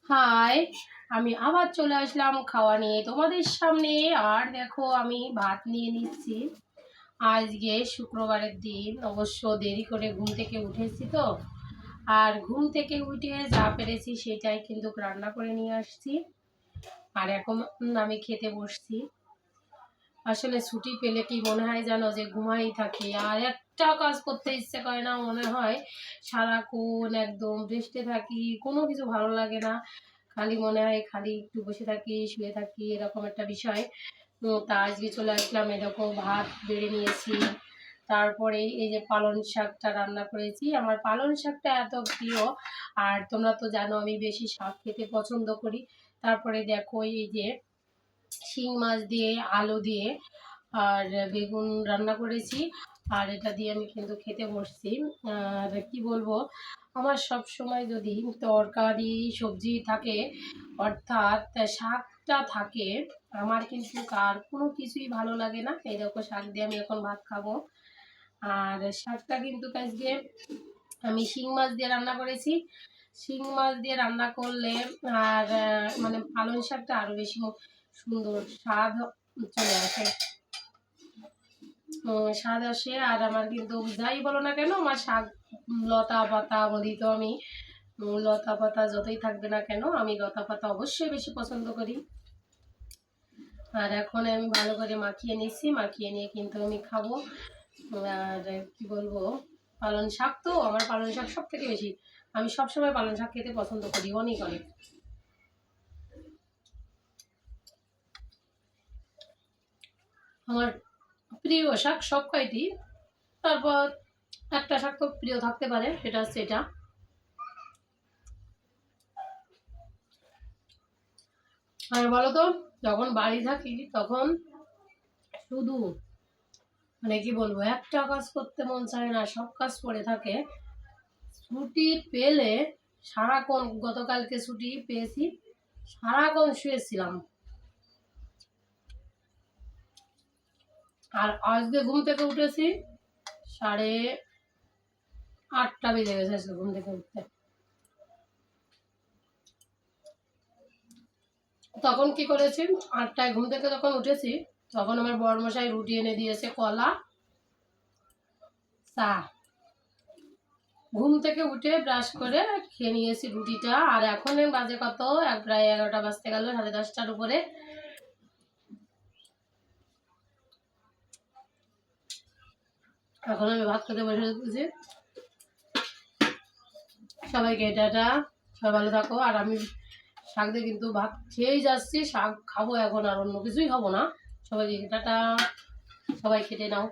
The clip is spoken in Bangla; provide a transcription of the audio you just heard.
হাই, আমি আবার চলে আসলাম খাওয়া নিয়ে তোমাদের সামনে। আর দেখো আমি ভাত নিয়ে নিচ্ছি। আজকে শুক্রবারের দিন, অবশ্য দেরি করে ঘুম থেকে উঠেছি তো। আর ঘুম থেকে উঠে যা পেরেছি সেটাই কিন্তু রান্না করে নিয়ে আসছি। আর এখন আমি খেতে বসছি। আসলে ছুটি পেলে কি মনে হয় জানো, যে ঘুমাই থাকি আর একটা কাজ করতে ইচ্ছে করে না, মনে হয় সারাক্ষণ একদম রেস্টে থাকি, কোনো কিছু ভালো লাগে না। খালি মনে হয় খালি একটু বসে থাকি, শুয়ে থাকি, এরকম একটা বিষয়। তা আজকে চলে আসলাম, এরকম ভাত বেড়ে নিয়েছি। তারপরে এই যে পালং শাকটা রান্না করেছি। আমার পালং শাকটা এত প্রিয়, আর তোমরা তো জানো আমি বেশি শাক খেতে পছন্দ করি। তারপরে দেখো এই যে শিং মাছ দিয়ে আলু দিয়ে আর বেগুন রান্না করেছি। আর এটা দিয়ে আমি কিন্তু খেতে বসছি। আর কি বলবো, আমার সব সময় যদি তরকারি সবজি থাকে, অর্থাৎ শাকটা থাকে, আমার কিন্তু আর কোনো কিছুই ভালো লাগে না। এই দেখো শাক দিয়ে আমি এখন ভাত খাবো। আর শাকটা কিন্তু আজকে আমি শিং মাছ দিয়ে রান্না করেছি। শিং মাছ দিয়ে রান্না করলে আর মানে পালং শাকটা আরও বেশি সুন্দর স্বাদ চলে আসে। স্বাদ আসে। আর আমার কিন্তু যাই বলো না কেন, আমার শাক লতা পাতা বলি তো আমি, লতা পাতা যতই থাকবে না কেন, আমি লতা পাতা অবশ্যই বেশি পছন্দ করি। আর এখন আমি ভালো করে মাখিয়ে নিচ্ছি, মাখিয়ে নিয়ে কিন্তু আমি খাবো। আর কি বলবো, পালং শাক তো আমার পালং শাক সব থেকে বেশি, আমি সবসময় পালং শাক খেতে পছন্দ করি, অনেক অনেক। আমার প্রিয় শাক সব কয়টি, তারপর একটা শাক তো প্রিয় থাকতে পারে, সেটা হচ্ছে এটা। আর বলো তো, যখন বাড়ি থাকি তখন শুধু মানে কি বলবো, একটা কাজ করতে মন চায় না, সব কাজ পড়ে থাকে। ছুটি পেলে সারাক্ষণ, গতকালকে ছুটি পেয়েছি, সারাক্ষণ শুয়েছিলাম। আর আজকে ঘুম থেকে উঠেছি 8:30 বেজে গেছে আজকে ঘুম থেকে উঠতে। তখন কি করেছি, 8টায় ঘুম থেকে যখন উঠেছি, তখন আমার বড়মশাই রুটি এনে দিয়েছে, কলা, চা। ঘুম থেকে উঠে ব্রাশ করে খেয়ে নিয়েছি রুটিটা। আর এখন বাজে কত, প্রায় 11টা বাজতে গেল, 10:30টার উপরে। এখন আমি ভাত খেতে বসে দিতেছি। সবাইকে টাটা, সবাই ভালো থাকো। আর আমি শাক দিয়ে কিন্তু ভাত খেয়েই যাচ্ছি, শাক খাবো এখন, আর অন্য কিছুই খাবো না। সবাইকে টাটা, সবাই খেতে নাও।